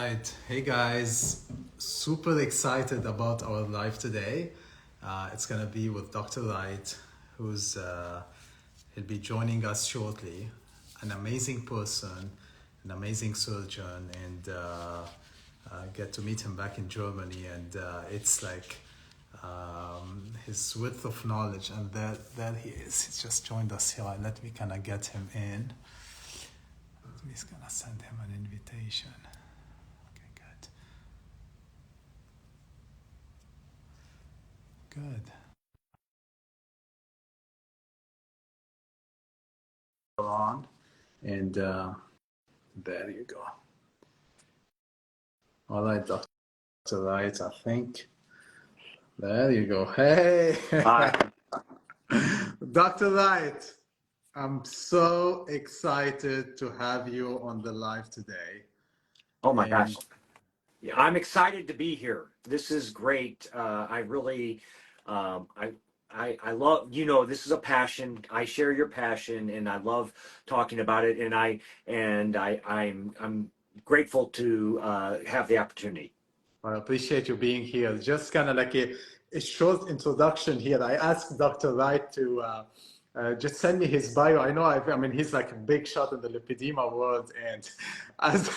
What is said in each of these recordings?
right. Hey guys, super excited about our live today. It's gonna be with Dr. Wright, he'll be joining us shortly. An amazing person, an amazing surgeon, and get to meet him back in Germany. And it's like his width of knowledge, and there he is. He's just joined us here. Let me kind of get him in. I'm just gonna send him an invitation. Good. On and there you go. All right, Dr. Wright, I think. There you go. Hey, Hi. Dr. Wright, I'm so excited to have you on the live today. Oh my gosh. Yeah, I'm excited to be here. This is great. I really, I love, this is a passion. I share your passion and I love talking about it. I'm grateful to have the opportunity. I appreciate you being here. Just kind of like a short introduction here. I asked Dr. Wright to just send me his bio. I mean, he's like a big shot in the lipedema world. And as,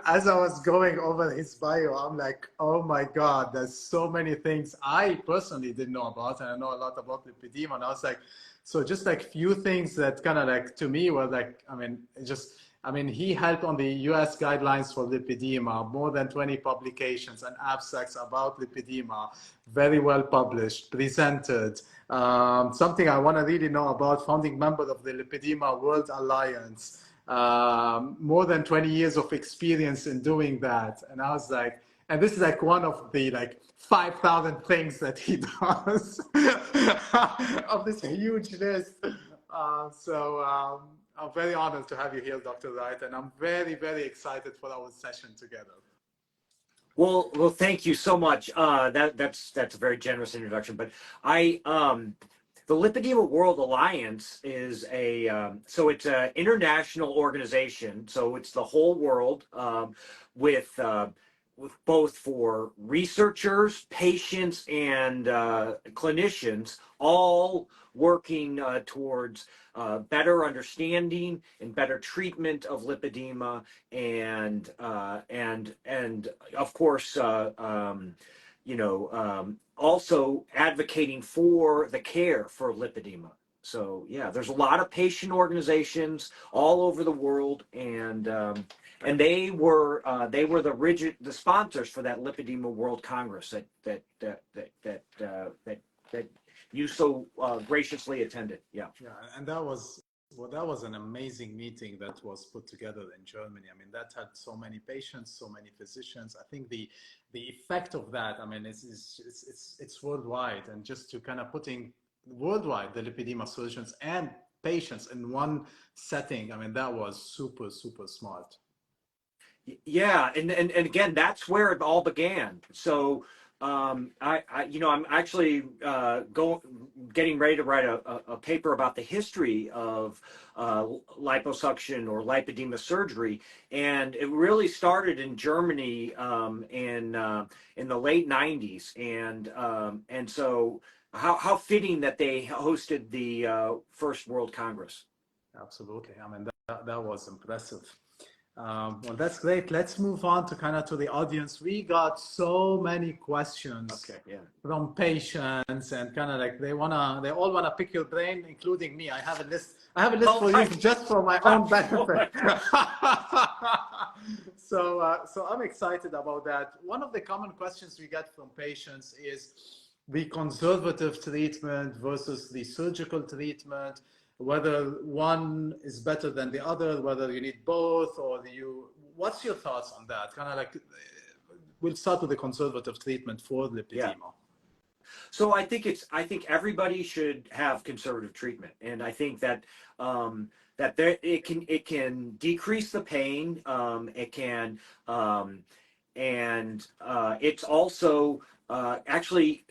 as I was going over his bio, I'm like, oh my God, there's so many things I personally didn't know about. And I know a lot about lipedema. And I was like, so just like few things that kind of like to me were like, he helped on the US guidelines for lipedema, more than 20 publications and abstracts about lipedema, very well published, presented. Something I want to really know about, founding member of the Lipedema World Alliance, more than 20 years of experience in doing that. And I was like, and this is like one of the like 5,000 things that he does of this huge list. I'm very honored to have you here, Dr. Wright, and I'm very, very excited for our session together. Well, thank you so much. That's a very generous introduction. But the Lipedema World Alliance is it's an international organization. So it's the whole world with both for researchers, patients, and clinicians, all working towards better understanding and better treatment of lipedema, and of course, also advocating for the care for lipedema. So yeah, there's a lot of patient organizations all over the world, and they were the sponsors for that Lipedema World Congress that you so graciously attended. Yeah, and that was an amazing meeting that was put together in Germany. I mean, that had so many patients, so many physicians. I think the effect of that, I mean, it's worldwide, and just to kind of putting worldwide the lipedema solutions and patients in one setting, I mean, that was super, super smart. Yeah, and again, that's where it all began. So I'm actually getting ready to write a paper about the history of liposuction or lipedema surgery, and it really started in Germany in the late '90s, and so how fitting that they hosted the first World Congress. Absolutely. I mean, that was impressive. Well, that's great. Let's move on to the audience. We got so many questions from patients, and kind of like they all wanna pick your brain, including me. I have a list for you just for my own benefit. So I'm excited about that. One of the common questions we get from patients is the conservative treatment versus the surgical treatment, whether one is better than the other, whether you need both, or what's your thoughts on that? Kind of like, we'll start with the conservative treatment for lipedema. Yeah. So I think everybody should have conservative treatment, and I think that it can decrease the pain. It can, and it's also actually,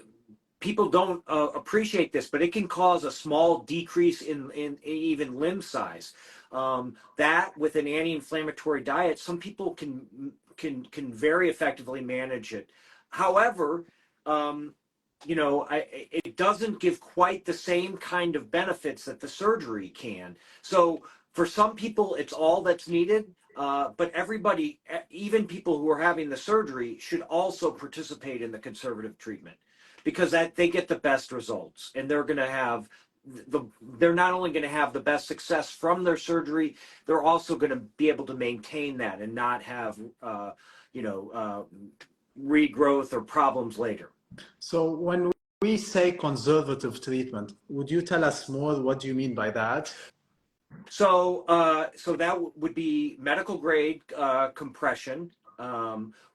people don't appreciate this, but it can cause a small decrease in even limb size. That with an anti-inflammatory diet, some people can can very effectively manage it. However, you know, it doesn't give quite the same kind of benefits that the surgery can. So for some people, it's all that's needed. But everybody, even people who are having the surgery, should also participate in the conservative treatment, because that they get the best results, and they're going to have they're not only going to have the best success from their surgery, they're also going to be able to maintain that and not have you know, regrowth or problems later. So when we say conservative treatment, would you tell us more? What do you mean by that? So, so that would be medical grade compression,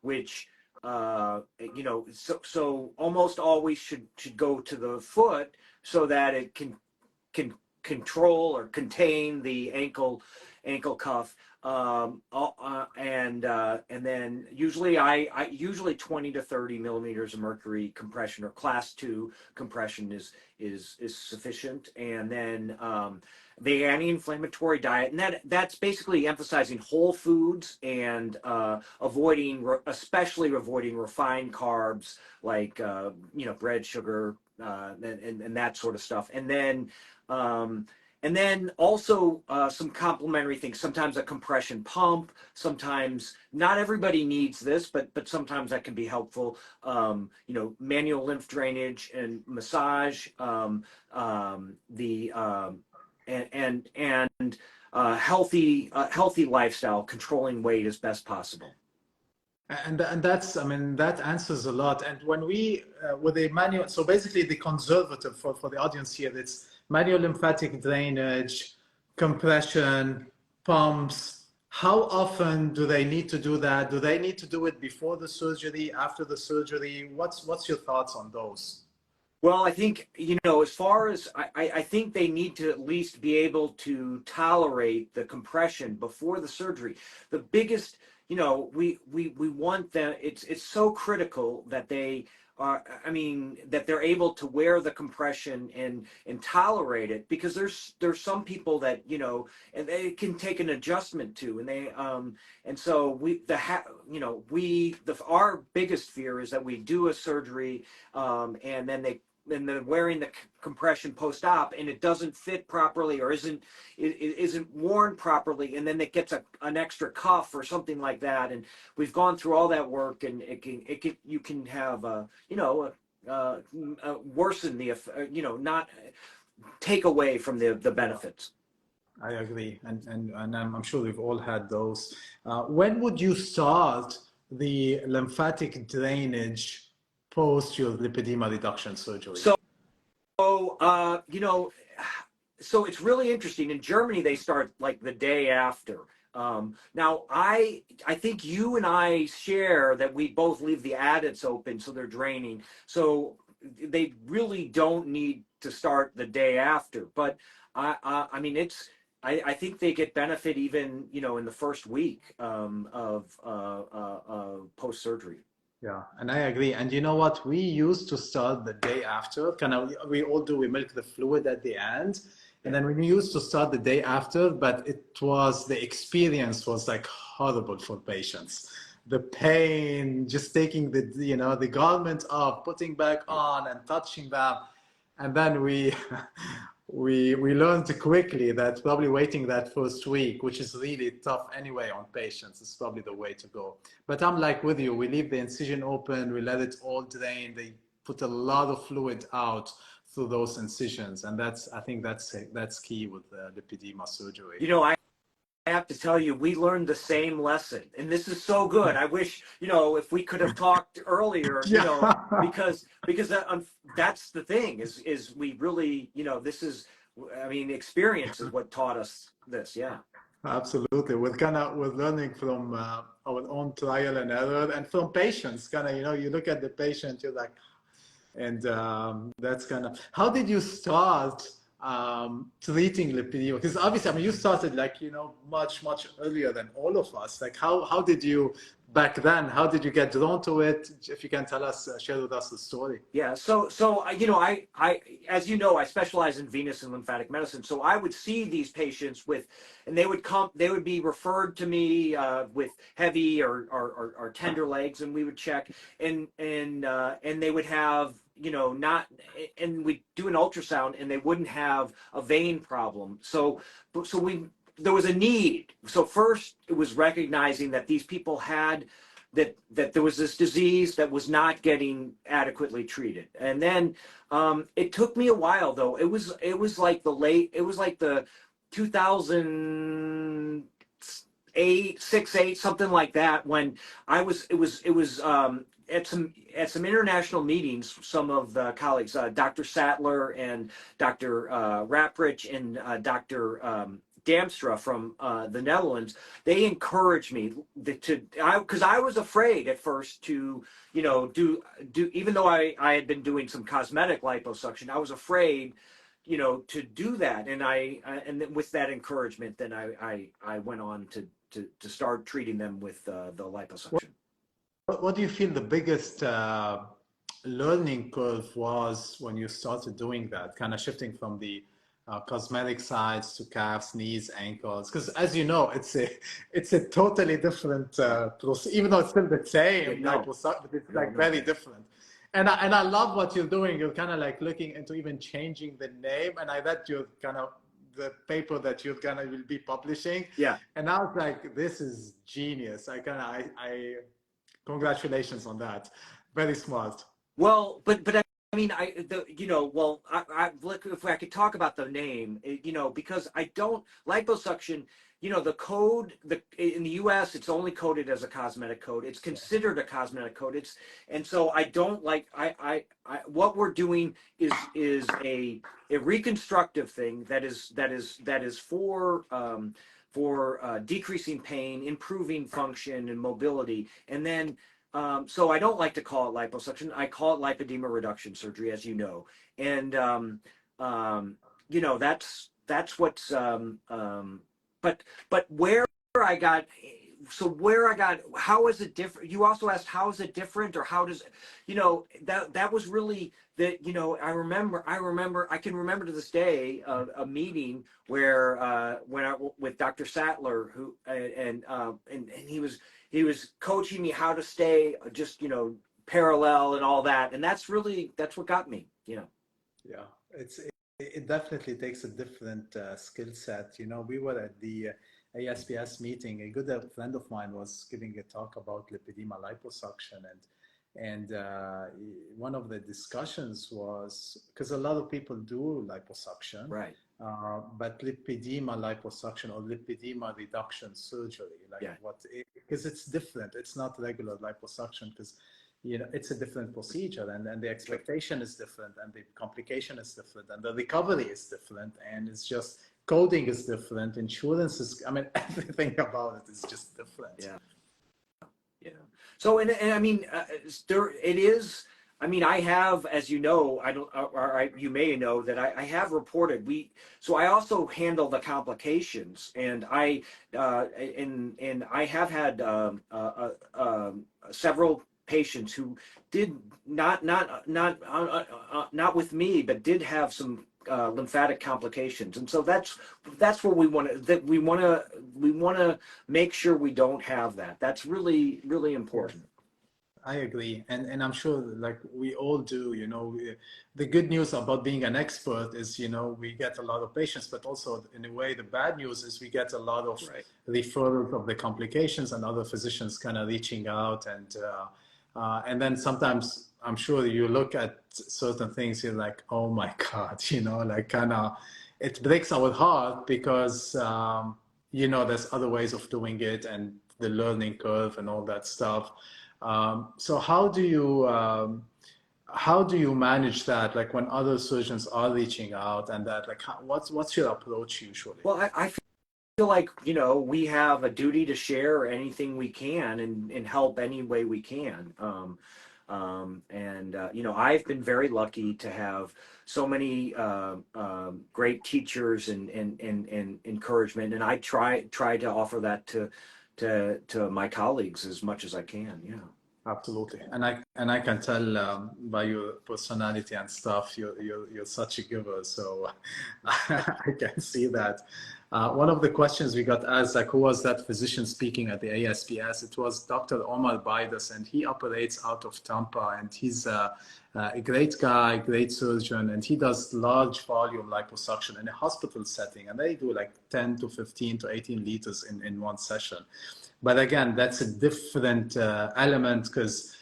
which you know, so almost always should go to the foot so that it can control or contain the ankle cuff, and then usually I usually 20 to 30 millimeters of mercury compression or class 2 compression is sufficient, and then the anti-inflammatory diet, and that's basically emphasizing whole foods and especially avoiding refined carbs like you know, bread, sugar, and that sort of stuff, and then also some complementary things. Sometimes a compression pump. Sometimes not everybody needs this, but sometimes that can be helpful. You know, manual lymph drainage and massage. Healthy lifestyle, controlling weight as best possible. And that's, I mean, that answers a lot. And when we, with a manual, so basically the conservative for the audience here, it's manual lymphatic drainage, compression, pumps. How often do they need to do that? Do they need to do it before the surgery, after the surgery? What's your thoughts on those? Well, I think, you know, as far as I think they need to at least be able to tolerate the compression before the surgery. The biggest, you know, we want them, it's so critical that they are, I mean, that they're able to wear the compression and tolerate it, because there's some people that, you know, and they can take an adjustment to, and they and so you know, our biggest fear is that we do a surgery and then they're wearing the compression post-op and it doesn't fit properly or isn't worn properly, and then it gets an extra cuff or something like that. And we've gone through all that work, and you can have you know, worsen the, you know, not take away from the benefits. I agree, and I'm sure we've all had those. When would you start the lymphatic drainage post your lipedema reduction surgery? So you know, so it's really interesting. In Germany, they start like the day after. Now, I think you and I share that we both leave the adducts open so they're draining. So they really don't need to start the day after. But I mean, I think they get benefit even, you know, in the first week of post surgery. Yeah, and I agree. And you know what? We used to start the day after. Kind of, we all do. We milk the fluid at the end, and then we used to start the day after. But the experience was like horrible for patients. The pain, just taking the garment off, putting back on, and touching them, and then we learned quickly that probably waiting that first week, which is really tough anyway on patients, is probably the way to go. But I'm like with you, we leave the incision open, we let it all drain. They put a lot of fluid out through those incisions, and I think that's key with lipedema surgery. You know, I have to tell you, we learned the same lesson, and this is so good. I wish, you know, if we could have talked earlier, you know, because that's the thing is we really, you know, this is, I mean, experience is what taught us this. Yeah, absolutely. We're learning from our own trial and error, and from patients. You know, you look at the patient, you're like, and that's how did you start treating lipedema? Because obviously, I mean, you started like, you know, much earlier than all of us. Like, how did you back then. How did you get drawn to it? If you can tell us, share with us the story. Yeah, so you know, as you know, I specialize in venous and lymphatic medicine. So I would see these patients with, and they would be referred to me with heavy or tender legs, and we would check, and they would have, you know, not, and we do an ultrasound, and they wouldn't have a vein problem. So there was a need. So first, it was recognizing that these people had that there was this disease that was not getting adequately treated. And then it took me a while, though. It was like the 2008, 6, 8, something like that, when it was at some international meetings. Some of the colleagues, Dr. Sattler and Dr. Raprich and Dr. Damstra from the Netherlands, they encouraged me because I was afraid at first to, you know, do even though I had been doing some cosmetic liposuction, I was afraid, you know, to do that. And and then with that encouragement, then I went on to start treating them with the liposuction. What do you feel the biggest learning curve was when you started doing that, kind of shifting from the cosmetic sides to calves, knees, ankles? Because as you know, it's a totally different process, even though it's still the same, No. but it's like very different. And I love what you're doing. You're kind of like looking into even changing the name. And I read your kind of the paper that you're gonna will be publishing. Yeah. And I was like, this is genius. I congratulations on that. Very smart. Well, but I mean, you know, well, look, if I could talk about the name, you know, because I don't liposuction, you know, the code, in the U.S., it's only coded as a cosmetic code. It's considered a cosmetic code. And so I don't like, what we're doing is a reconstructive thing that is for decreasing pain, improving function and mobility, and then. So I don't like to call it liposuction. I call it lipedema reduction surgery, as you know. And you know, that's what's but where I got, how is it different? You also asked, how is it different, or how does, you know, that was really that, you know, I can remember to this day a meeting where with Dr. Sattler, who and he was coaching me how to stay just, you know, parallel and all that, and that's what got me, you know. Yeah, it definitely takes a different skill set. You know, we were at the ASPS meeting. A good friend of mine was giving a talk about lipedema liposuction, and one of the discussions was, because a lot of people do liposuction, right? But lipedema liposuction or lipedema reduction surgery, like, yeah. Because it's different. It's not regular liposuction, because, you know, it's a different procedure, and the expectation is different, and the complication is different, and the recovery is different, and it's just coding is different, insurance is, I mean, everything about it is just different. Yeah. Yeah. So, and I mean, it is. I mean, I have, as you know, you may know that I have reported. So I also handle the complications, and I have had several patients who did not with me, but did have some lymphatic complications, and so that's what we want to make sure we don't have that. That's really, really important. I agree, and I'm sure, like we all do, you know, the good news about being an expert is, you know, we get a lot of patients, but also in a way the bad news is we get a lot of referrals of the complications, and other physicians kind of reaching out, and then sometimes I'm sure you look at certain things, you're like, oh my God, you know, like kind of, it breaks our heart, because, you know, there's other ways of doing it, and the learning curve and all that stuff. So how do you manage that? Like when other surgeons are reaching out and that, like, what's your approach usually? Well, I feel like, you know, we have a duty to share anything we can and help any way we can. You know, I've been very lucky to have so many great teachers and encouragement, and I try to offer that to to my colleagues as much as I can. Yeah. Absolutely, and I can tell by your personality and stuff, you're such a giver. So I can see that. One of the questions we got asked, like, who was that physician speaking at the ASPS? It was Dr. Omar Baidas, and he operates out of Tampa, and he's a great guy, great surgeon, and he does large volume liposuction in a hospital setting, and they do like 10 to 15 to 18 liters in one session. But again, that's a different element because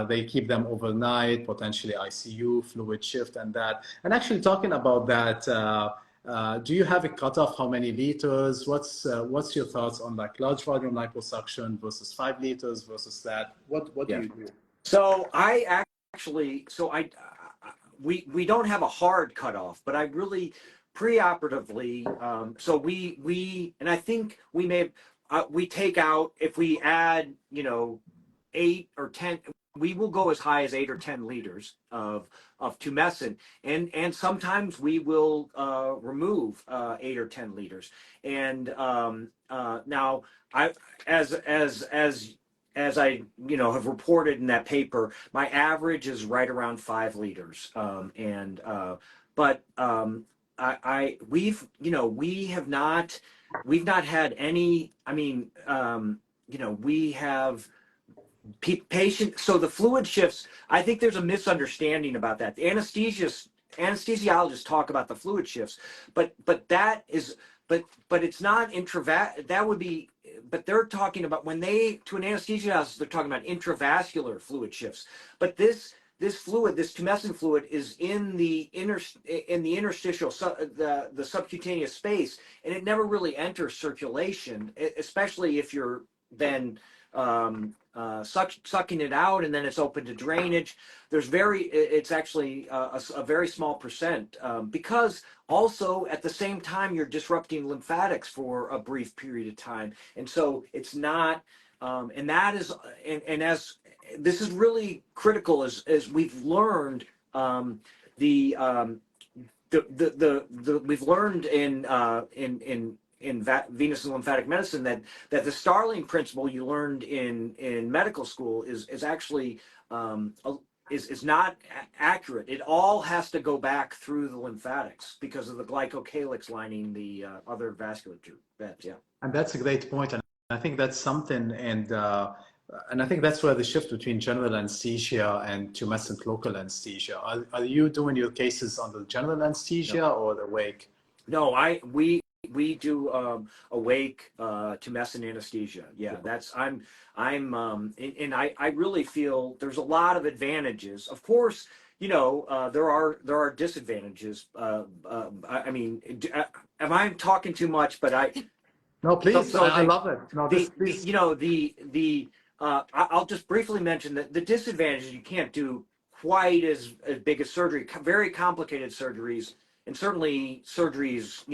they keep them overnight, potentially ICU, fluid shift, and that. And actually, talking about that, do you have a cutoff? How many liters? What's your thoughts on like large volume liposuction versus 5 liters versus that? What do you do? So I actually, we don't have a hard cutoff, but I really preoperatively, so and I think we may we take out, if we add, 8 or 10, we will go as high as 8 or 10 liters of tumescent, and sometimes we will remove 8 or 10 liters. And now I, as I have reported in that paper, my average is right around 5 liters. We've not had any. I mean, we have patient. So the fluid shifts. I think there's a misunderstanding about that. The anesthesiologists talk about the fluid shifts, but that is, but it's not intravascular. That would be. But they're talking about, when they, to an anesthesiologist, they're talking about intravascular fluid shifts. But this fluid, this tumescent fluid, is in the interstitial, the subcutaneous space, and it never really enters circulation, especially if you're then sucking it out, and then it's open to drainage. It's actually a very small percent, because also at the same time you're disrupting lymphatics for a brief period of time, and so it's not, and that is, and as this is really critical, as we've learned, we've learned in venous and lymphatic medicine that the Starling principle you learned in medical school is actually is not accurate. It all has to go back through the lymphatics because of the glycocalyx lining the other vasculature beds. Yeah, And that's a great point, and I think that's something, and I think that's where the shift between general anesthesia and tumescent local anesthesia. Are you doing your cases under general anesthesia or the wake? No, we do awake tumescent anesthesia. Yeah, that's and I really feel there's a lot of advantages. Of course, there are disadvantages. I mean, am I talking too much? But No, please. I love it. No, please. I'll just briefly mention that the disadvantage is you can't do quite as big a surgery, very complicated surgeries, and certainly surgeries,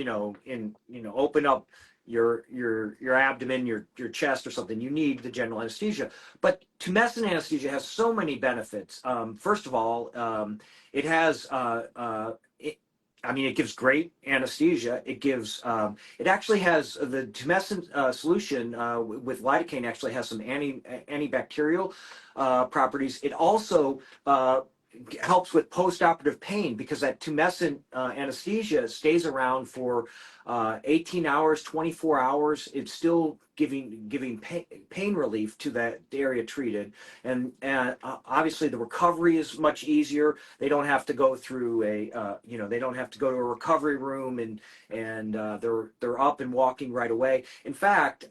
open up your abdomen, your chest or something. You need the general anesthesia. But tumescent anesthesia has so many benefits. First of all, it has it gives great anesthesia. It actually has the tumescent solution with lidocaine actually has some antibacterial properties. It also helps with post-operative pain because that tumescent anesthesia stays around for 18 hours, 24 hours. It's still giving pain relief to that area treated, and obviously the recovery is much easier. They don't have to go through they don't have to go to a recovery room, and they're up and walking right away. In fact,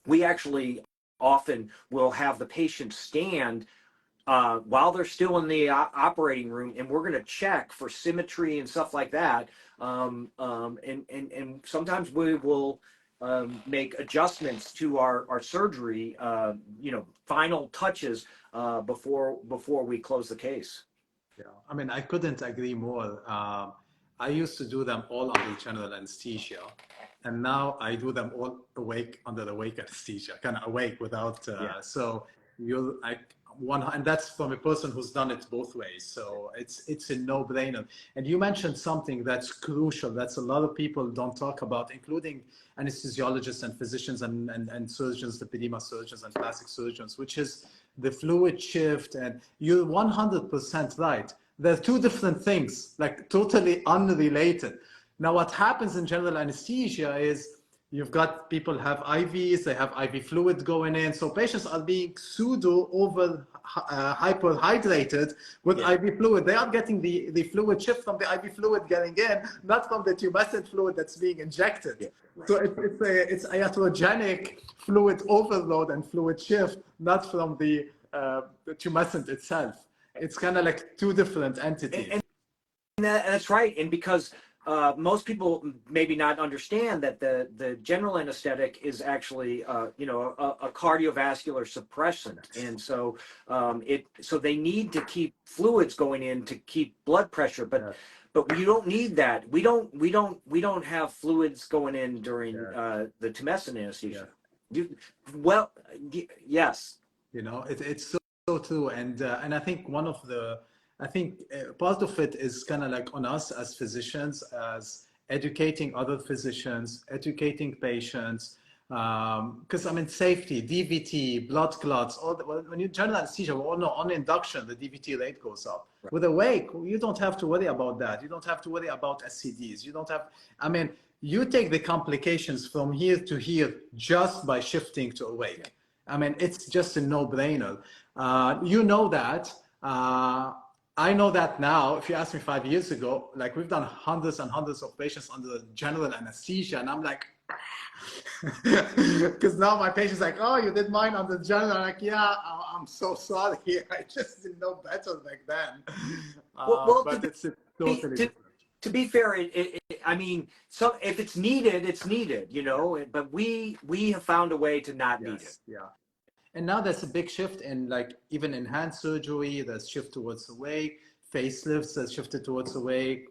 we actually often will have the patient stand while they're still in the operating room, and we're going to check for symmetry and stuff like that. And sometimes we will make adjustments to our surgery, final touches before we close the case. Yeah, I mean, I couldn't agree more. I used to do them all under general anesthesia, and now I do them all awake under awake anesthesia, kind of awake without. So you're like one, and that's from a person who's done it both ways. So it's a no-brainer. And you mentioned something that's crucial. That's a lot of people don't talk about, including anesthesiologists and physicians and surgeons, the lipedema surgeons and plastic surgeons, which is the fluid shift. And you're 100% right. They're two different things, like totally unrelated. Now, what happens in general anesthesia is you've got people have IVs, they have IV fluid going in. So patients are being pseudo over hyperhydrated with IV fluid. They are getting the fluid shift from the IV fluid getting in, not from the tumescent fluid that's being injected. So it's iatrogenic fluid overload and fluid shift, not from the tumescent itself. It's kind of like two different entities. And that's right. And because most people maybe not understand that the general anesthetic is actually, you know, a cardiovascular suppressant, and so so they need to keep fluids going in to keep blood pressure, but you don't need that. We don't have fluids going in during the tumescent anesthesia. Yes. You know, it's so true, and I think one of the part of it is kind of like on us as physicians, as educating other physicians, educating patients, because I mean safety, DVT, blood clots, when you general anesthesia, we all know on induction the DVT rate goes up. Right. With awake, you don't have to worry about that. You don't have to worry about SCDs. You don't have, I mean, you take the complications from here to here just by shifting to awake. I mean, it's just a no-brainer. You know that. I know that now. If you asked me 5 years ago, like we've done hundreds and hundreds of patients under general anesthesia, and I'm like, because now my patient's like, oh, you did mine under general. I'm like, yeah, I'm so sorry. I just didn't know better back then. But it's totally different. To be fair, I mean, so if it's needed, it's needed, you know. But we have found a way to not need it. Yeah. And now there's a big shift in, like, even in hand surgery, there's shift towards awake, facelifts has shifted towards awake,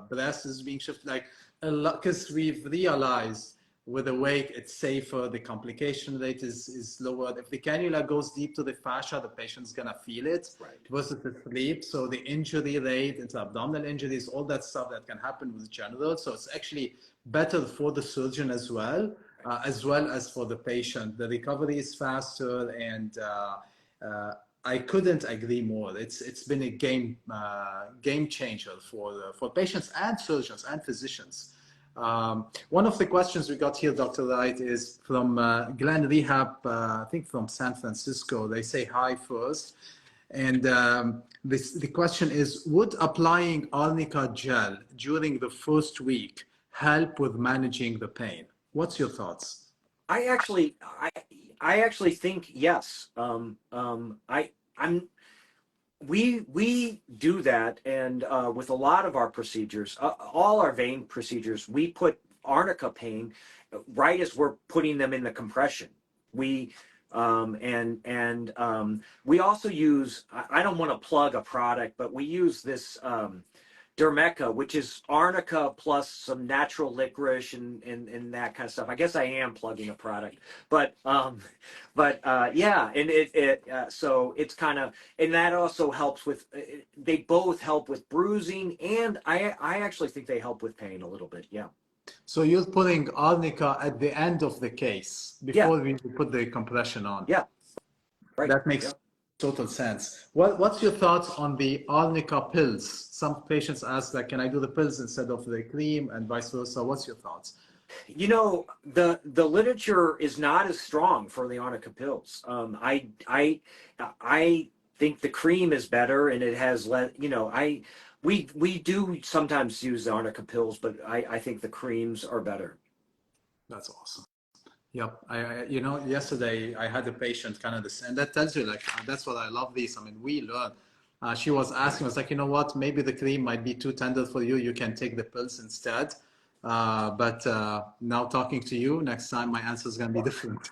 breast is being shifted, like a lot, because we've realized with awake, it's safer, the complication rate is lower. If the cannula goes deep to the fascia, the patient's gonna feel it versus the sleep. So the injury rate, intra-abdominal injuries, all that stuff that can happen with general. So it's actually better for the surgeon as well as for the patient. The recovery is faster, and I couldn't agree more. It's been a game changer for patients and surgeons and physicians. One of the questions we got here, Dr. Wright, is from Glenn Rehab, I think from San Francisco. They say hi first. And the question is, would applying arnica gel during the first week help with managing the pain? What's your thoughts? I actually think yes. We do that, and with a lot of our procedures, all our vein procedures, we put arnica pain right as we're putting them in the compression. We we also use, I don't want to plug a product, but we use this Dermeca, which is arnica plus some natural licorice and that kind of stuff. I guess I am plugging a product, but yeah, and so it's kind of, and that also helps with, they both help with bruising, and I actually think they help with pain a little bit. Yeah. So you're putting arnica at the end of the case before we put the compression on. Yeah. Right. That makes total sense. What's your thoughts on the arnica pills? Some patients ask, like, can I do the pills instead of the cream, and vice versa? What's your thoughts? You know, the literature is not as strong for the arnica pills. I think the cream is better, and it has less. You know, we do sometimes use the arnica pills, but I think the creams are better. That's awesome. Yep. You know, yesterday I had a patient kind of this, and that tells you, like, that's what I love these. I mean, we learn. She was asking, I was like, you know what, maybe the cream might be too tender for you. You can take the pills instead. But now talking to you, next time my answer is going to be different.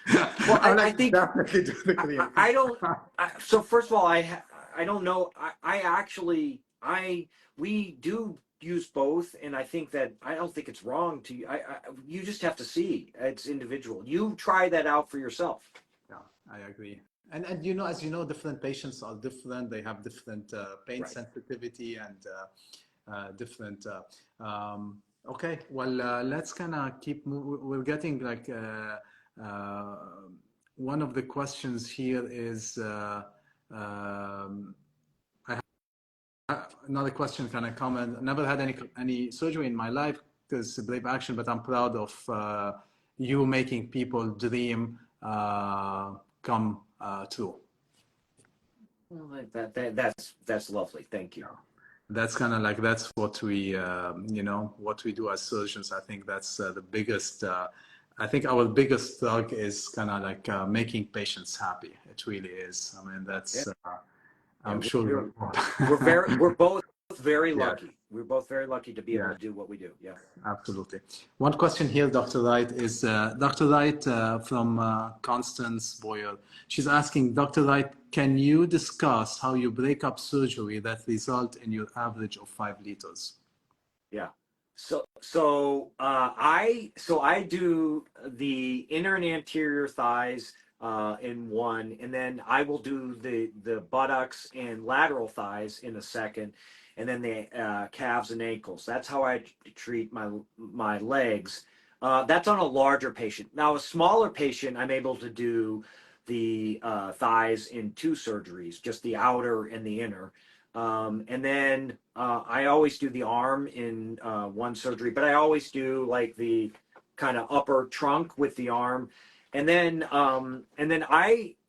Well, I think definitely do the cream. I don't. So first of all, I don't know. We do use both, and I think that I don't think it's wrong to you just have to see, it's individual. You try that out for yourself. Yeah, I agree. And you know, as you know, different patients are different. They have different pain Right. sensitivity and different. Okay, well, let's kind of keep moving. We're getting like uh, one of the questions here is I have another question. Can I comment? Never had any surgery in my life because brave action, but I'm proud of you making people dream come true. Well, that's lovely. Thank you. That's kind of like that's what we you know what we do as surgeons. I think that's the biggest I think our biggest drug is kind of like making patients happy. It really is. I mean, Yeah. that's Yeah. I'm sure We're both very yeah, lucky. We're both very lucky to be able yeah, to do what we do. Yeah. absolutely. One question here, Dr. Wright, is Dr. Wright from Constance Boyer. She's asking, Dr. Wright, can you discuss how you break up surgery that result in your average of 5 liters? Yeah. So I do the inner and anterior thighs in one, and then I will do the buttocks and lateral thighs in a second, and then the calves and ankles. That's how I treat my legs. That's on a larger patient. Now, a smaller patient, I'm able to do the thighs in two surgeries, just the outer and the inner. And then I always do the arm in one surgery, but I always do like the kind of upper trunk with the arm. And then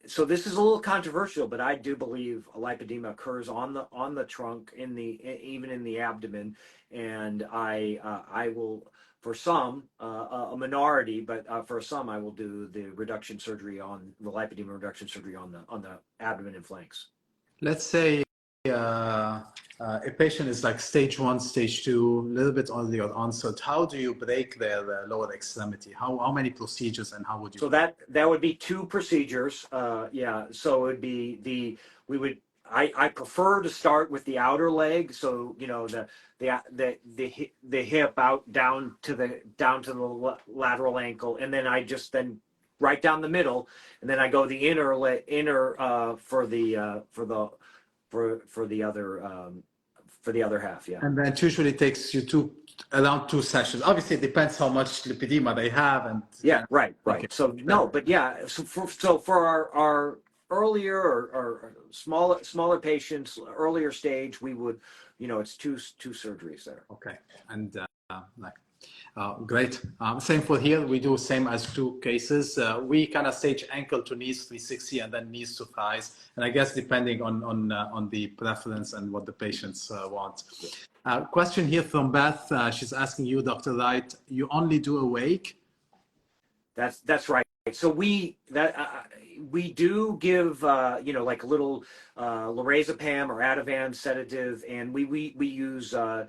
so this is a little controversial, but I do believe a lipedema occurs on the trunk, even in the abdomen. And I will, for some, a minority, but for some, I will do the reduction surgery on the lipedema reduction surgery on the abdomen and flanks. Let's say a patient is like stage 1, stage 2, a little bit earlier onset. How do you break their lower extremity? How many procedures and how would you So break? that would be two procedures. Yeah. So it would be we would I prefer to start with the outer leg. So the hip out down to the lateral ankle, and then I just then right down the middle, and then I go the inner for the other half. Yeah. And then it usually takes you around 2 sessions. Obviously, it depends how much lipedema they have. And Yeah, right, okay. right. So no, but yeah, so for our earlier or smaller patients, earlier stage, we would, it's two surgeries there. Okay. And like, great. Same for here. We do same as 2 cases. We kind of stage ankle to knees 360 and then knees to thighs. And I guess depending on the preference and what the patients want. Question here from Beth. She's asking you, Dr. Wright, you only do awake? That's right. So we do give like a little lorazepam or Ativan sedative, and we use a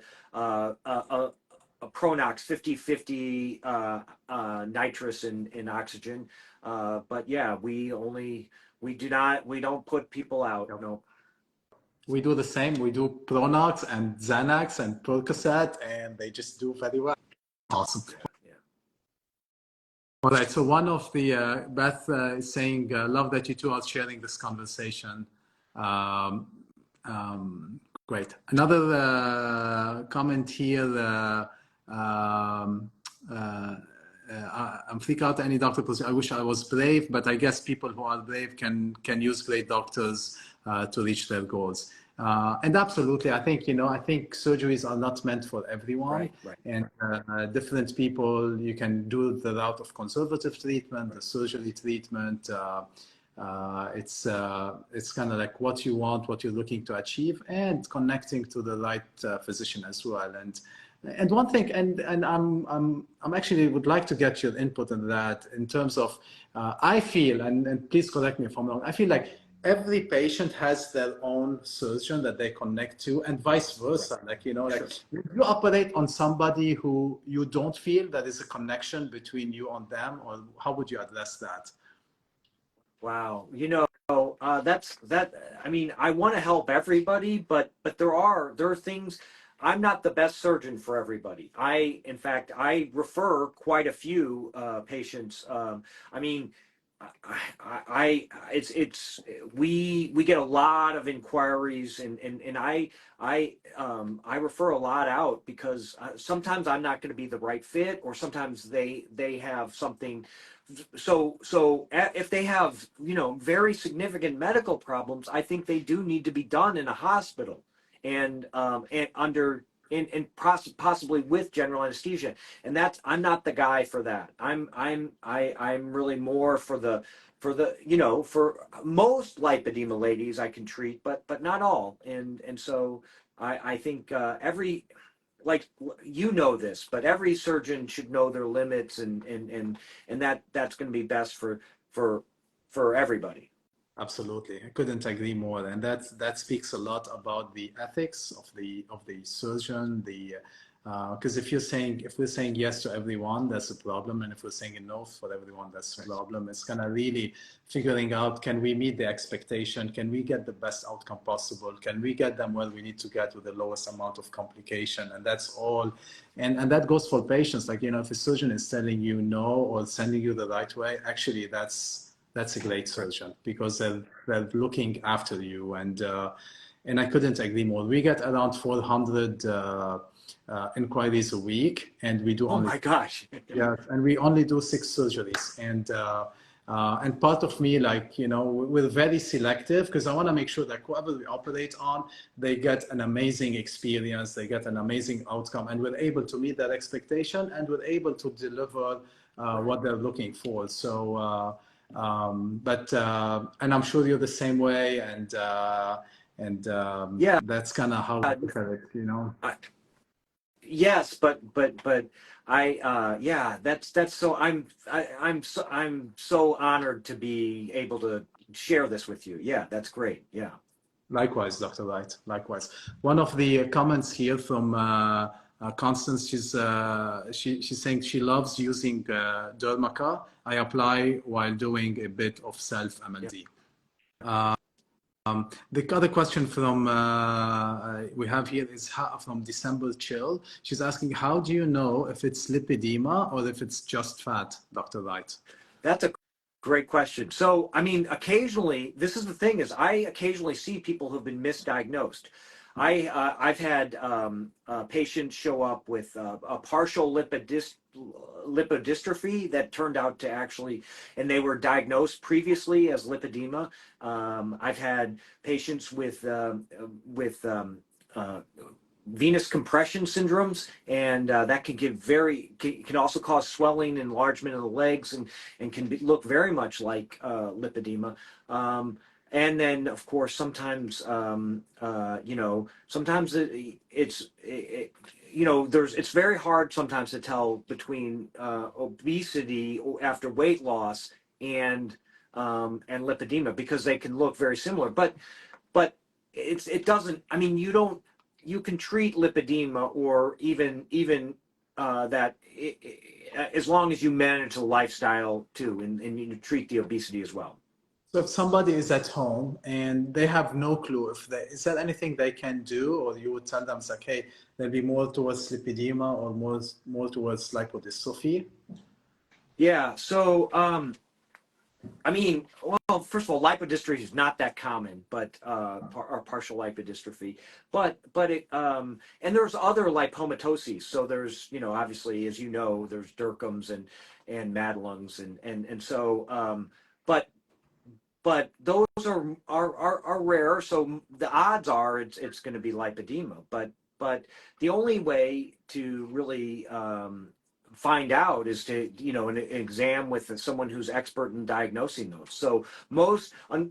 Pronox 50/50 nitrous and oxygen. But yeah, we don't put people out. No. We do the same. We do Pronox and Xanax and Percocet, and they just do very well. Awesome. Yeah. All right. So one of the Beth is saying, "Love that you two are sharing this conversation." Um, great. Another comment here. I'm freak out any doctor because I wish I was brave, but I guess people who are brave can use great doctors to reach their goals. And absolutely, I think I think surgeries are not meant for everyone, Right. and different people. You can do the route of conservative treatment, the surgery treatment. It's kind of like what you want, what you're looking to achieve, and connecting to the right physician as well. And one thing, and I'm actually would like to get your input on that in terms of I feel, and please correct me if I'm wrong. I feel like every patient has their own surgeon that they connect to, and vice versa. Right. Like like Sure. if you operate on somebody who you don't feel that is a connection between you and them, or how would you address that? Wow. I mean, I want to help everybody, but there are things. I'm not the best surgeon for everybody. In fact, I refer quite a few patients. I mean, it's we get a lot of inquiries, and I refer a lot out because sometimes I'm not going to be the right fit, or sometimes they have something. If they have, very significant medical problems, I think they do need to be done in a hospital, and under and possibly with general anesthesia. And I'm not the guy for that. I'm really more for for most lipedema ladies I can treat, but not all. And so I think like this, but every surgeon should know their limits, and that's going to be best for everybody. Absolutely, I couldn't agree more, and that speaks a lot about the ethics of the surgeon. Because if we're saying yes to everyone, that's a problem, and if we're saying no for everyone, that's a problem. It's kind of really figuring out, can we meet the expectation? Can we get the best outcome possible? Can we get them where we need to get with the lowest amount of complication? And that's all. And that goes for patients. Like, if a surgeon is telling you no or sending you the right way, actually that's a great surgeon, because they're looking after you. And I couldn't agree more. We get around 400 inquiries a week, and we do Oh my gosh. yeah, and we only do 6 surgeries. And part of me, like, we're very selective, because I want to make sure that whoever we operate on, they get an amazing experience, they get an amazing outcome, and we're able to meet that expectation, and we're able to deliver what they're looking for. So and I'm sure you're the same way, Yeah. that's kind of how I look at it. Yes, but yeah, that's so I'm so honored to be able to share this with you. Yeah, that's great. Yeah. Likewise, Dr. Wright. Likewise. One of the comments here from Constance, she's saying she loves using Dermaca. I apply while doing a bit of self-MLD. Yeah. The other question from we have here is from December Chill. She's asking, how do you know if it's lipedema or if it's just fat, Dr. Wright? That's a great question. So, I mean, occasionally, this is the thing, is I occasionally see people who've been misdiagnosed. I've had patients show up with a partial lipodystrophy that turned out to actually, and they were diagnosed previously as lipedema. I've had patients with venous compression syndromes, and that can can also cause swelling, enlargement of the legs, and can look very much like lipedema. And then, of course, sometimes sometimes it's very hard sometimes to tell between obesity after weight loss and lipedema, because they can look very similar, but it doesn't. I mean, you can treat lipedema, or even that as long as you manage the lifestyle too, and you treat the obesity as well. So if somebody is at home and they have no clue, is there anything they can do, or you would tell them, it's like, hey, they'll be more towards lipedema or more towards lipodystrophy? Yeah. So I mean, well, first of all, lipodystrophy is not that common, but or partial lipodystrophy, but it and there's other lipomatoses. So there's, obviously, as there's Derkums and Madelungs, and so but those are rare. So the odds are it's going to be lipedema, but the only way to really find out is to an exam with someone who's expert in diagnosing those. So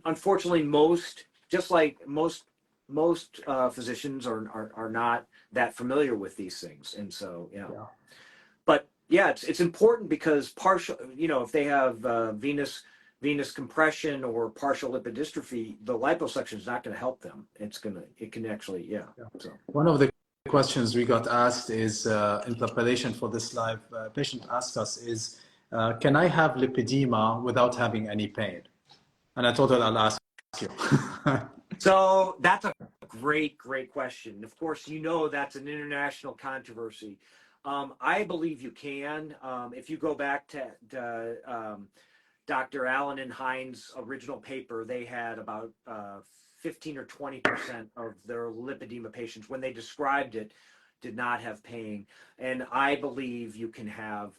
unfortunately, just like most physicians are not that familiar with these things, and so yeah. But yeah, it's important, because partial, if they have venous compression or partial lipodystrophy, the liposuction is not going to help them. It can actually, yeah. So one of the questions we got asked is, in preparation for this live, patient asked us is, can I have lipedema without having any pain? And I told her I'll ask you. So that's a great question. Of course, that's an international controversy. I believe you can. If you go back to Dr. Allen and Hines' original paper, they had about 15 or 20% of their lipedema patients, when they described it, did not have pain. And I believe you can have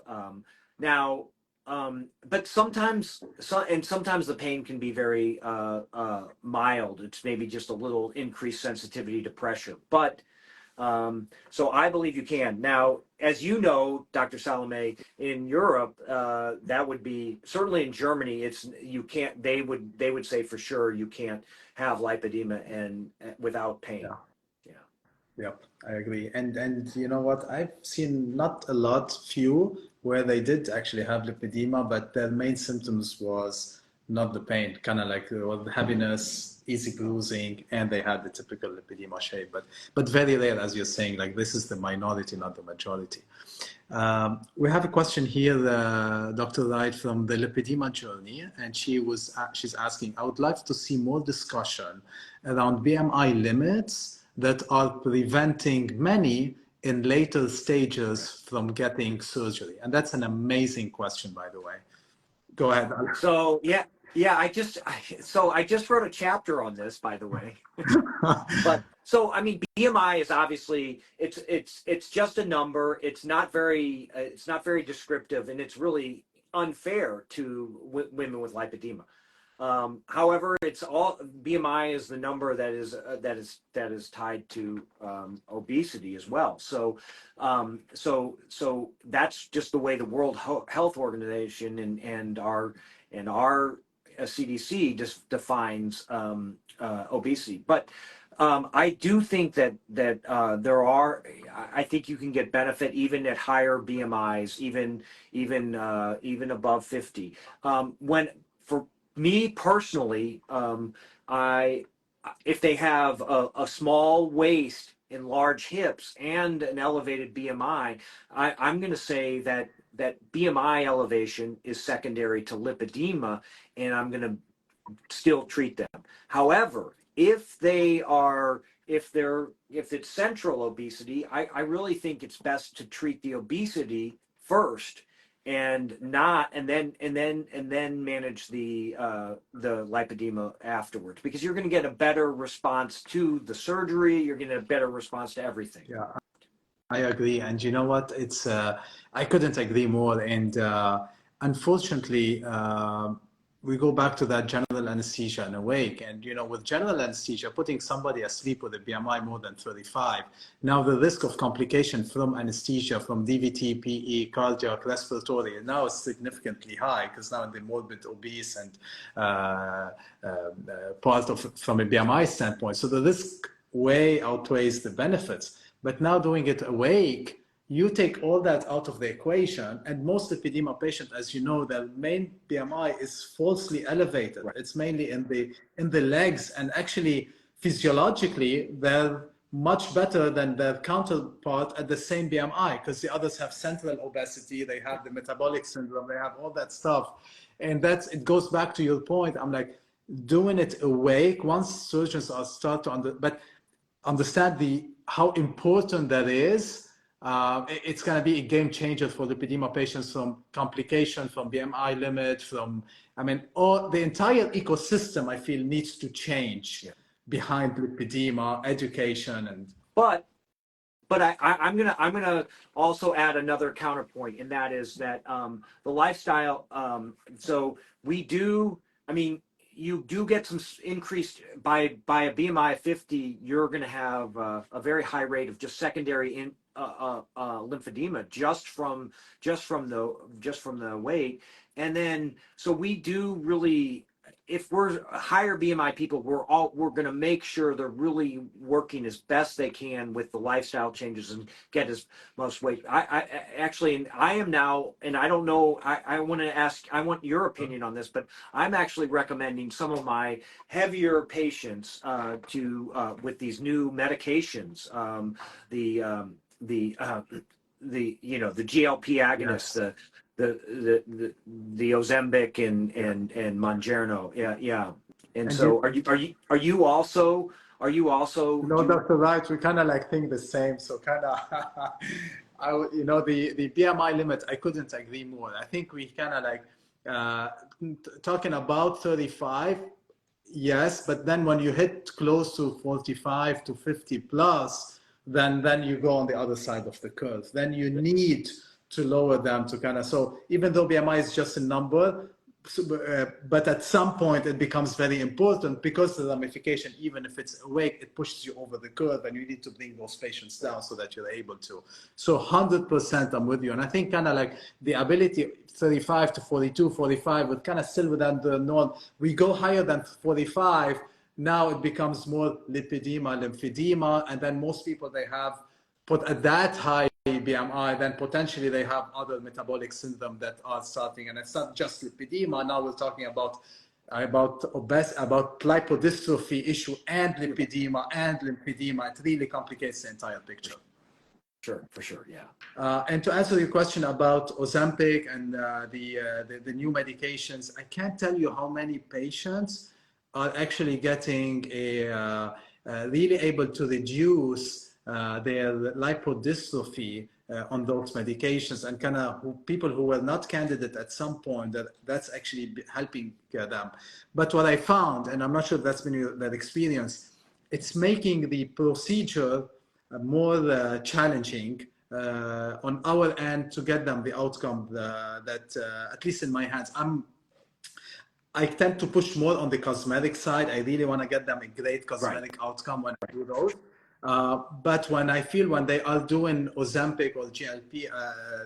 now. But sometimes, sometimes the pain can be very mild. It's maybe just a little increased sensitivity to pressure. But so I believe you can. Now, as you know, Dr. Salameh, in Europe, that would be certainly in Germany. It's you can't. They would say for sure you can't have lipedema and without pain. Yeah. Yeah. Yep, I agree. And you know what? I've seen not a lot, few, where they did actually have lipedema, but their main symptoms was not the pain, kind of like the heaviness, easy bruising, and they had the typical lipedema shape. But very rare, as you're saying, like this is the minority, not the majority. We have a question here, Dr. Wright, from the Lipedema Journey, and she's asking, I would like to see more discussion around BMI limits that are preventing many in later stages from getting surgery. And that's an amazing question, by the way. Go ahead. So yeah, I just wrote a chapter on this, by the way. But so I mean, BMI is obviously it's just a number. It's not very descriptive, and it's really unfair to women with lipedema. However, it's all BMI is the number that is tied to obesity as well. So that's just the way the World Health Organization and our CDC just defines obesity. But I do think that there are. I think you can get benefit even at higher BMIs, even above 50. When for me personally, if they have a small waist and large hips and an elevated BMI, I'm going to say that BMI elevation is secondary to lipedema, and I'm going to still treat them. However, if it's central obesity, I really think it's best to treat the obesity first and then manage the lipedema afterwards, because you're going to get a better response to the surgery. You're going to get a better response to everything. Yeah, I agree. And you know what? It's I couldn't agree more. And unfortunately, we go back to that general anesthesia and awake. And, you know, with general anesthesia, putting somebody asleep with a BMI more than 35, now the risk of complication from anesthesia, from DVT, PE, cardiac, respiratory, now is significantly high, because now they're morbid, obese, and part of from a BMI standpoint. So the risk way outweighs the benefits. But now doing it awake, you take all that out of the equation, and most lipedema patients, as you know, their main BMI is falsely elevated. Right. It's mainly in the legs, and actually physiologically they're much better than their counterpart at the same BMI, because the others have central obesity, they have the metabolic syndrome, they have all that stuff. And it goes back to your point. I'm like, doing it awake, once surgeons start to understand how important that is, it's going to be a game changer for lipedema patients, from complication, from BMI limit, the entire ecosystem, I feel, needs to change behind lipedema, education. And But I'm gonna also add another counterpoint, and that is that the lifestyle. So we do. I mean, you do get some increased by a BMI of 50. You're going to have a very high rate of just secondary lymphedema just from the weight. And then so we do really, if we're higher BMI people, we're going to make sure they're really working as best they can with the lifestyle changes and get as most weight. I am now, and I don't know, I want your opinion on this, but I'm actually recommending some of my heavier patients with these new medications, the GLP agonists, yes. the Ozempic and Mounjaro, yeah. And so are you also No, Dr. Wright, we kind of like think the same. So kind of, the BMI limit, I couldn't agree more. I think we kind of like talking about 35, yes, but then when you hit close to 45 to 50 plus, then you go on the other side of the curve. Then you need to lower them to kind of, so even though BMI is just a number, but at some point it becomes very important because the ramification, even if it's awake, it pushes you over the curve, and you need to bring those patients down so that you're able to. So 100% I'm with you. And I think kind of like the ability 35 to 42, 45 would kind of still within the norm. We go higher than 45, now it becomes more lipedema, lymphedema, and then most people, they have put at that high BMI, then potentially they have other metabolic syndrome that are starting, and it's not just lipedema. Now we're talking about lipodystrophy issue and lipedema and lymphedema. It really complicates the entire picture. Sure, for sure, yeah. And to answer your question about Ozempic and the new medications, I can't tell you how many patients are actually getting really able to reduce their lipodystrophy on those medications, and kind of people who were not candidate at some point, that's actually helping them. But what I found, and I'm not sure if that's been that experience, it's making the procedure more challenging on our end to get them the outcome that at least in my hands. I tend to push more on the cosmetic side. I really want to get them a great cosmetic outcome when I do those. But when I feel when they are doing Ozempic or GLP,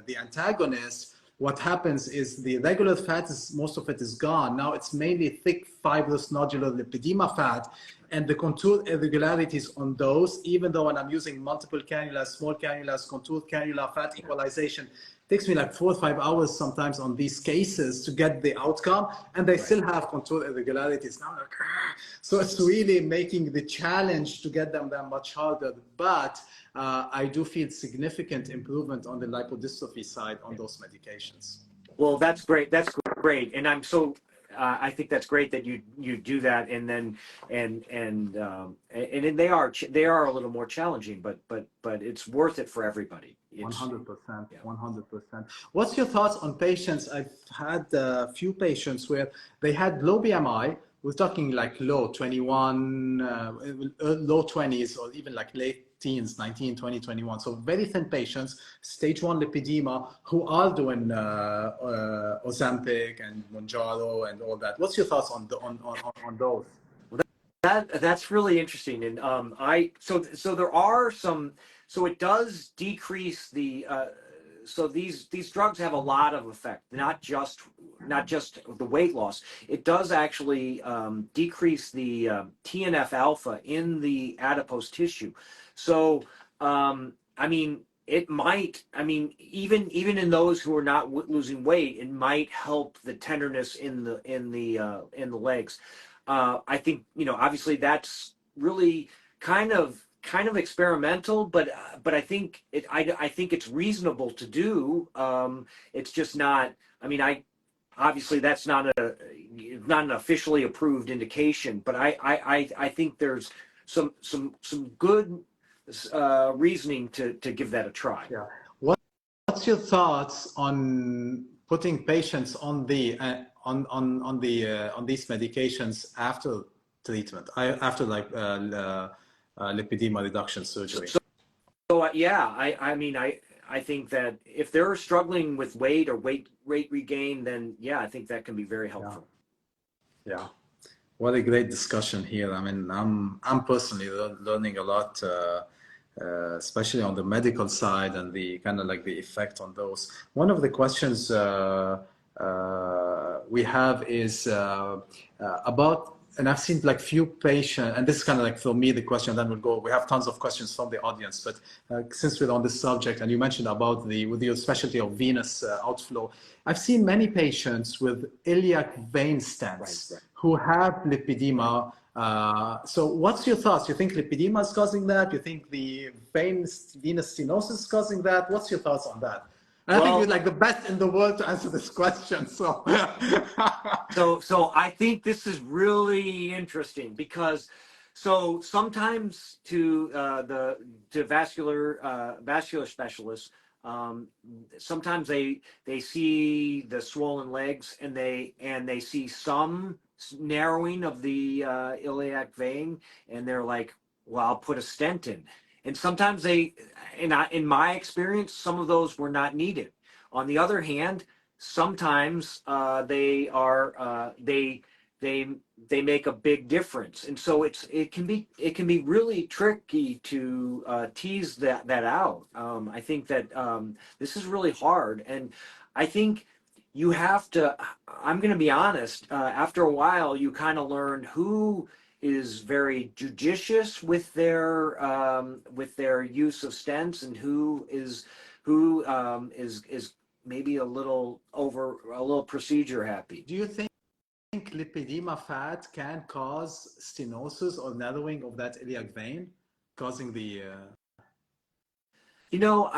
the antagonist, what happens is the regular fat is, most of it is gone. Now it's mainly thick fibrous nodular lipedema fat, and the contour irregularities on those, even though when I'm using multiple cannulas, small cannulas, contour cannula, fat equalization, takes me like 4 or 5 hours sometimes on these cases to get the outcome, and they still have contour irregularities. Now, like, so it's really making the challenge to get them much harder. But I do feel significant improvement on the lipodystrophy side on those medications. Well, that's great. That's great, and I'm so. I think that's great that you do that, and then and they are a little more challenging, but it's worth it for everybody. 100%, 100%. What's your thoughts on patients? I've had a few patients where they had low BMI. We're talking like low 21, low 20s, or even like late teens, 19, 20, 21. So very thin patients, stage 1 lipedema, who are doing Ozempic and Mounjaro and all that. What's your thoughts on those? That's really interesting, and so there are some. So it does decrease the. So these drugs have a lot of effect, not just the weight loss. It does actually decrease the TNF alpha in the adipose tissue. So I mean, it might. I mean, even in those who are not losing weight, it might help the tenderness in the legs. I think, obviously that's really kind of experimental, but I think I think it's reasonable to do. It's just not. I mean, obviously that's not an officially approved indication, but I think there's some good reasoning to give that a try. Yeah. What's your thoughts on putting patients on the on these medications after treatment, after like lipedema reduction surgery? So yeah, I mean, I think that if they're struggling with weight or weight regain, then yeah, I think that can be very helpful. Yeah. What a great discussion here. I mean, I'm personally learning a lot, especially on the medical side and the kind of like the effect on those. One of the questions we have is about, and I've seen like few patients, and this is kind of like for me the question, then we'll go, we have tons of questions from the audience, but since we're on this subject, and you mentioned about with your specialty of venous outflow, I've seen many patients with iliac vein stents who have lipedema. So what's your thoughts? You think lipedema is causing that? You think the venous stenosis is causing that? What's your thoughts on that? And I think you're like the best in the world to answer this question. So, so I think this is really interesting because, so sometimes to vascular specialists, Um, Sometimes they see the swollen legs and they see some narrowing of the iliac vein, and they're like, well, I'll put a stent in. And sometimes in my experience, some of those were not needed. On the other hand, sometimes they they make a big difference, and so it can be really tricky to tease that out. I think that this is really hard, and I think you have to. I'm going to be honest. After a while, you kind of learn who is very judicious with their use of stents, and who is maybe a little procedure happy. Do you think lipedema fat can cause stenosis or narrowing of that iliac vein, causing the? You know,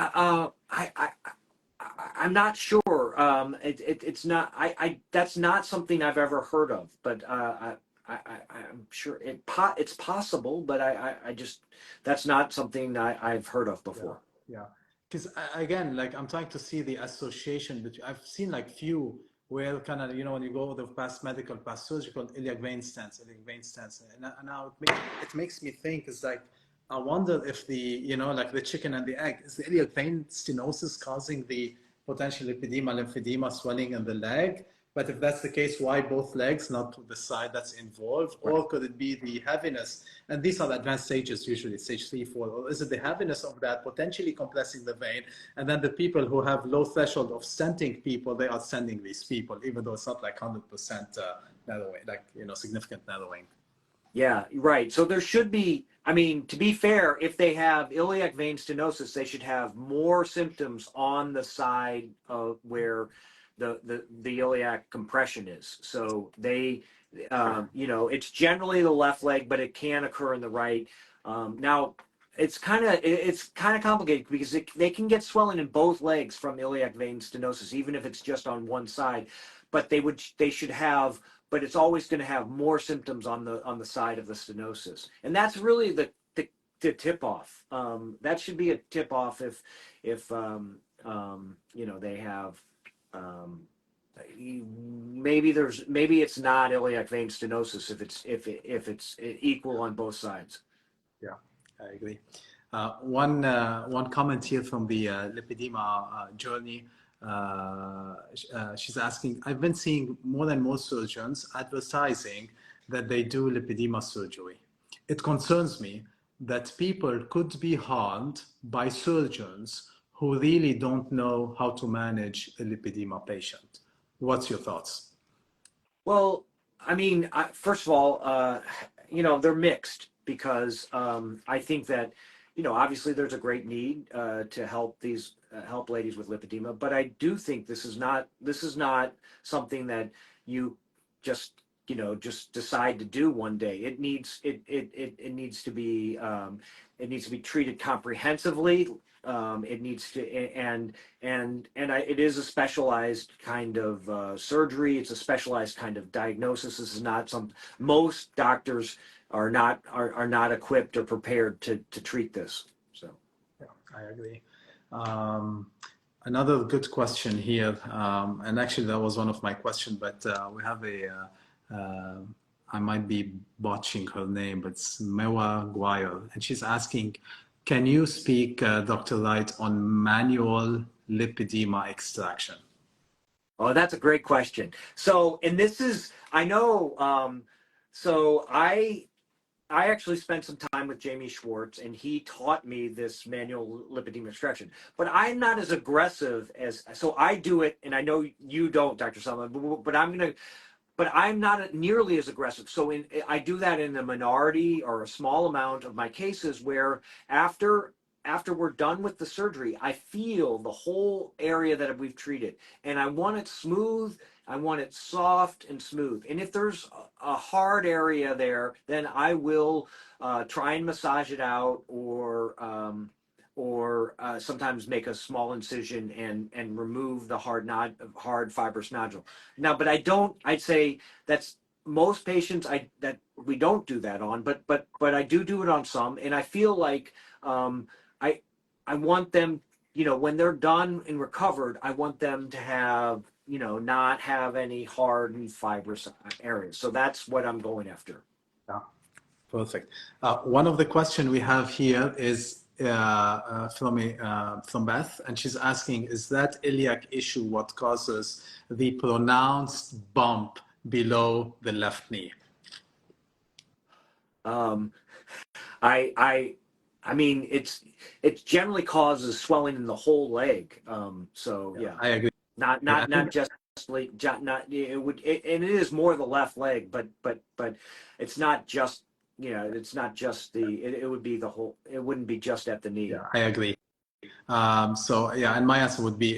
I'm not sure. It's not. That's not something I've ever heard of. But I'm sure it's possible. But I just that's not something I've heard of before. Yeah, because again, like I'm trying to see the association between. I've seen like few where kind of when you go the past medical, past surgical iliac vein stents, and now it makes me think is like. I wonder if the, like the chicken and the egg, is the iliac vein stenosis causing the potential lipedema, lymphedema, swelling in the leg? But if that's the case, why both legs, not the side that's involved? Or could it be the heaviness? And these are the advanced stages, usually stage 3, 4. Or is it the heaviness of that potentially compressing the vein? And then the people who have low threshold of stenting people, they are sending these people, even though it's not like 100% narrowing, like, significant narrowing. Yeah, right. So there should be, I mean, to be fair, if they have iliac vein stenosis, they should have more symptoms on the side of where the iliac compression is. So it's generally the left leg, but it can occur in the right. Now, it's kind of complicated because they can get swelling in both legs from iliac vein stenosis, even if it's just on one side. But they should have, but it's always going to have more symptoms on the side of the stenosis, and that's really the tip off. That should be a tip off if they have maybe it's not iliac vein stenosis if it's equal on both sides. Yeah, I agree. One comment here from the lipedema journey. She's asking, I've been seeing more and more surgeons advertising that they do lipedema surgery. It concerns me that people could be harmed by surgeons who really don't know how to manage a lipedema patient. What's your thoughts? Well, I mean, first of all, they're mixed because I think that, obviously there's a great need to help help ladies with lipedema, but I do think this is not something that you just decide to do one day. It needs to be treated comprehensively. It needs to it is a specialized kind of surgery. It's a specialized kind of diagnosis. This is not most doctors are not equipped or prepared to treat this. So yeah, I agree. Another good question here, and actually that was one of my questions, but we have I might be botching her name, but it's Mewa Guire, and she's asking, can you speak, Dr. Wright, on manual lipedema extraction? Oh, that's a great question. So, and this is, I know, so I actually spent some time with Jamie Schwartz, and he taught me this manual lipedema extraction. But I'm not as aggressive so I do it, and I know you don't, Dr. Salameh, but I'm not nearly as aggressive. So I do that in a minority or a small amount of my cases where after we're done with the surgery, I feel the whole area that we've treated, and I want it smooth. I want it soft and smooth. And if there's a hard area there, then I will try and massage it out, or sometimes make a small incision and remove the hard fibrous nodule. Now, but I'd say that's most patients that we don't do that on, but I do it on some, and I feel like I want them, you know, when they're done and recovered, I want them to have, you know, not have any hard and fibrous areas. So that's what I'm going after. Yeah, perfect. One of the questions we have here is from Beth, and she's asking, is that iliac issue what causes the pronounced bump below the left knee? I mean, it generally causes swelling in the whole leg. So yeah, I agree. not just not it would and it is more the left leg, but it's not just, you know, it's not just it would be the whole, it wouldn't be just at the knee. Yeah, I agree. So yeah, and my answer would be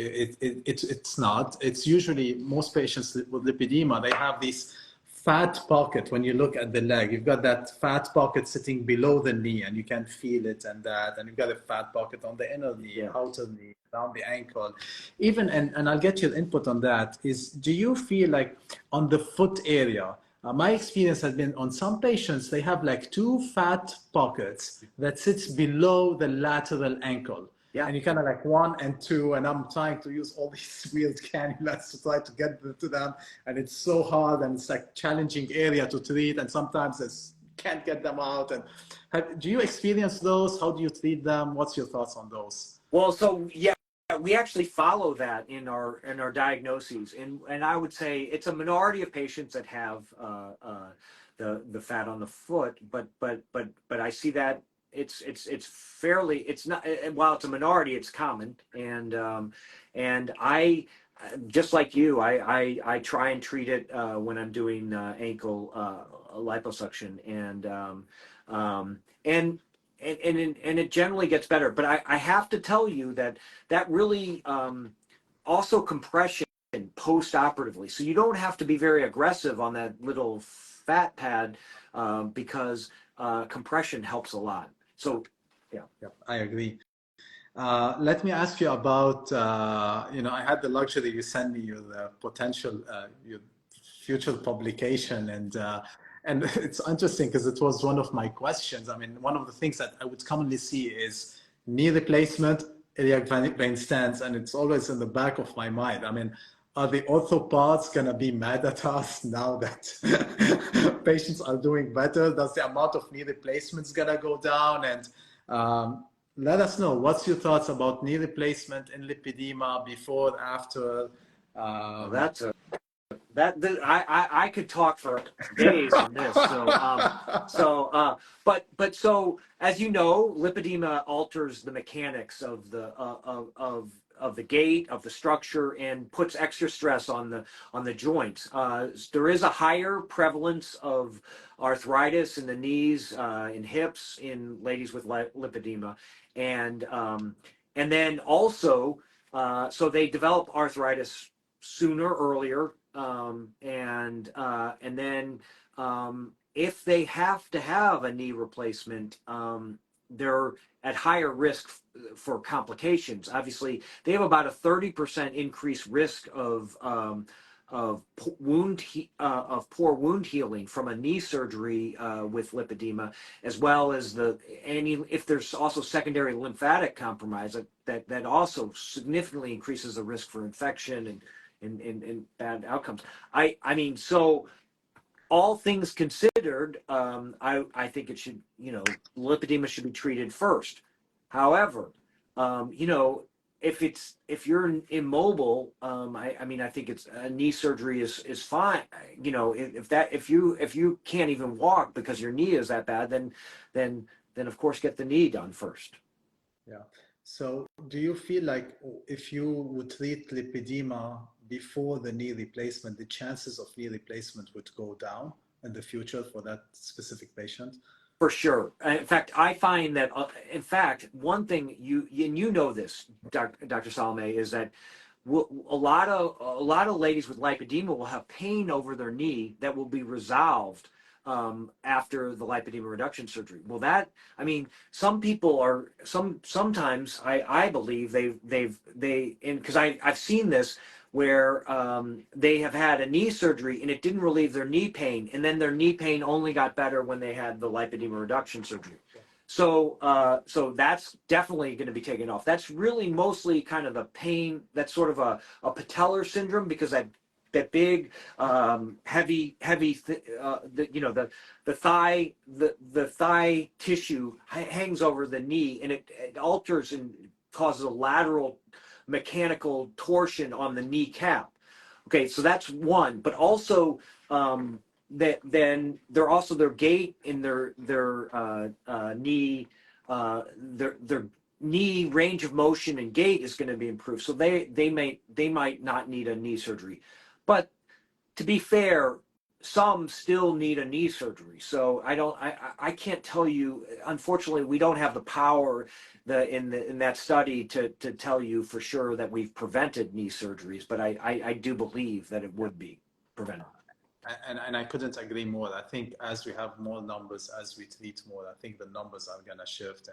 it's not. It's usually most patients with lipedema, they have this fat pocket. When you look at the leg, you've got that fat pocket sitting below the knee and you can feel it, and you've got a fat pocket on the inner knee, outer knee, down the ankle. Even, and I'll get your input on that, is do you feel like on the foot area, my experience has been on some patients, they have like two fat pockets that sits below the lateral ankle. Yeah. And you kind of like 1 and 2, and I'm trying to use all these weird cannulas to try to get to them, and it's so hard, and it's like challenging area to treat, and sometimes I can't get them out. And do you experience those? How do you treat them? What's your thoughts on those? Well, so yeah, we actually follow that in our diagnoses, and I would say it's a minority of patients that have the fat on the foot, but I see that it's fairly, it's not, while it's a minority, it's common, and I, just like you, I try and treat it when I'm doing ankle liposuction, and it generally gets better. But I have to tell you that really also compression post-operatively. So you don't have to be very aggressive on that little fat pad because compression helps a lot. So yeah. Yep, I agree. Let me ask you about, you know, I had the luxury, you sent me your potential, your future publication, and it's interesting because it was one of my questions. I mean, one of the things that I would commonly see is knee replacement, iliac vein stents, and it's always in the back of my mind. I mean, are the orthopods going to be mad at us now that patients are doing better? Does the amount of knee replacements going to go down? And let us know, what's your thoughts about knee replacement in lipedema, before, after? I could talk for days on this. So as you know, lipedema alters the mechanics of the gait, of the structure, and puts extra stress on the joints. There is a higher prevalence of arthritis in the knees, in hips, in ladies with lipedema, and then also, so they develop arthritis sooner, earlier, and then if they have to have a knee replacement, they're at higher risk for complications. Obviously, they have about a 30% increased risk of poor wound healing from a knee surgery with lipedema, as well as if there's also secondary lymphatic compromise, that also significantly increases the risk for infection and bad outcomes. I mean, so all things considered, I think it should, you know, lipedema should be treated first. However, you know, if you're immobile, I mean, I think it's a knee surgery is fine. You know, if you can't even walk because your knee is that bad, then of course get the knee done first. Yeah. So do you feel like if you would treat lipedema before the knee replacement, the chances of knee replacement would go down in the future for that specific patient? For sure. In fact, I find that, in fact, one thing you know this, Dr. Salameh, is that a lot of ladies with lipedema will have pain over their knee that will be resolved after the lipedema reduction surgery. Well, I mean, some people are, sometimes I believe because I've seen this where they have had a knee surgery and it didn't relieve their knee pain, and then their knee pain only got better when they had the lipedema reduction surgery. So that's definitely going to be taken off. That's really mostly kind of the pain. That's sort of a patellar syndrome, because that big, heavy, the thigh tissue hangs over the knee, and it alters and causes a lateral mechanical torsion on the kneecap. Okay, so that's one, but also then they're also their gait in their knee, their knee range of motion and gait is going to be improved. So they might not need a knee surgery, but to be fair, some still need a knee surgery. So I can't tell you. Unfortunately, we don't have the power in that study to tell you for sure that we've prevented knee surgeries, but I do believe that it would be prevented. And I couldn't agree more. I think as we have more numbers, as we treat more, I think the numbers are going to shift.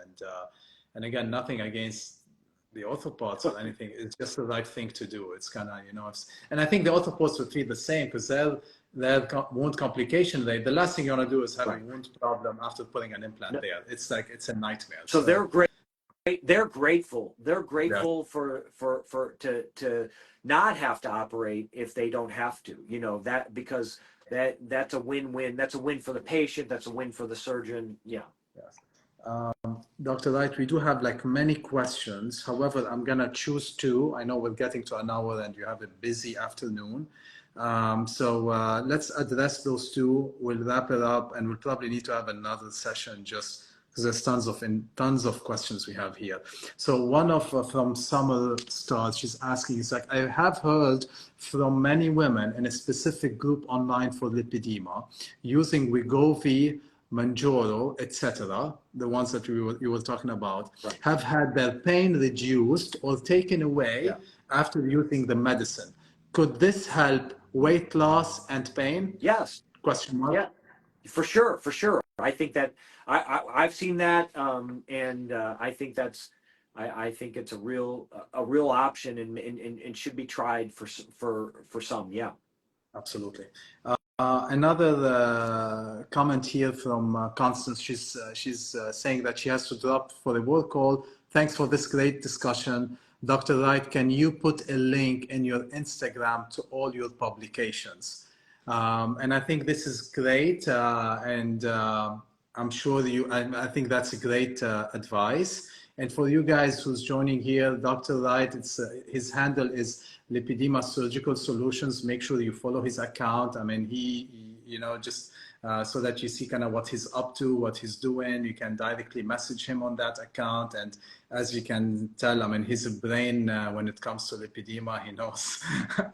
And again, nothing against the orthopods or anything. It's just the right thing to do. It's kind of, and I think the orthopods will treat the same, because their wound complication rate, the last thing you want to do is have a wound problem after putting an implant there. It's like, it's a nightmare. So they're great. They're grateful. They're grateful to not have to operate if they don't have to. That, because that's a win-win. That's a win for the patient. That's a win for the surgeon. Yeah. Yes. Dr. Wright, we do have like many questions. However, I'm gonna choose two. I know we're getting to an hour and you have a busy afternoon. So let's address those two. We'll wrap it up, and we'll probably need to have another session just because there's tons of questions we have here. So one of from Summer Stars, she's asking, is like, I have heard from many women in a specific group online for lipedema using Wegovy, Manjaro, etc., the ones that you were talking about, have had their pain reduced or taken away after using the medicine. Could this help weight loss and pain? Yes. Question mark. Yeah, for sure, for sure. I think that I've seen that, and I think it's a real option, and should be tried for some. Yeah, absolutely. Another comment here from Constance. She's saying that she has to drop for a work call. Thanks for this great discussion. Dr. Wright, can you put a link in your Instagram to all your publications? And I think this is great. And I'm sure I think that's a great advice. And for you guys who's joining here, Dr. Wright, his handle is Lipedema Surgical Solutions. Make sure you follow his account. I mean, just so that you see kind of what he's up to, what he's doing. You can directly message him on that account. And as you can tell, I mean, he's a brain when it comes to lipedema. He knows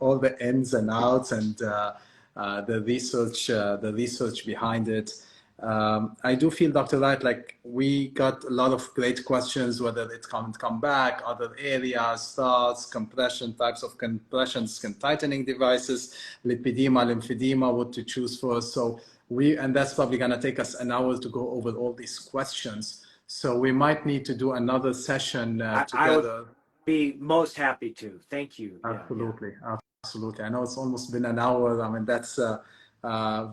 all the ins and outs and the research behind it. I do feel, Dr. Wright, like we got a lot of great questions, whether it come back, other areas, thoughts, compression, types of compression, skin tightening devices, lipedema, lymphedema, what to choose for. So and that's probably going to take us an hour to go over all these questions. So we might need to do another session together. I would be most happy to. Thank you. Absolutely. Yeah. Absolutely. I know it's almost been an hour. I mean, that's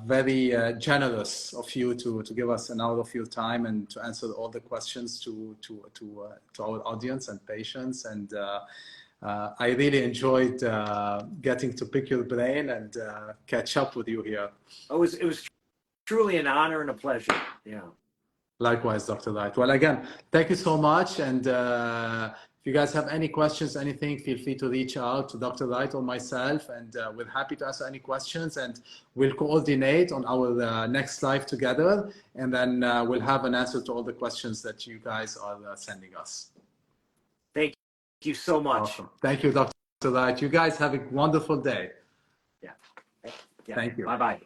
very generous of you to give us an hour of your time and to answer all the questions to our audience and patients. And I really enjoyed getting to pick your brain and catch up with you here. It was truly an honor and a pleasure. Yeah. Likewise, Dr. Wright. Well, again, thank you so much. And if you guys have any questions, anything, feel free to reach out to Dr. Wright or myself, and we're happy to answer any questions, and we'll coordinate on our next live together, and then we'll have an answer to all the questions that you guys are sending us. Thank you so much. Awesome. Thank you, Dr. Wright. You guys have a wonderful day. Yeah. Thank you. Bye-bye.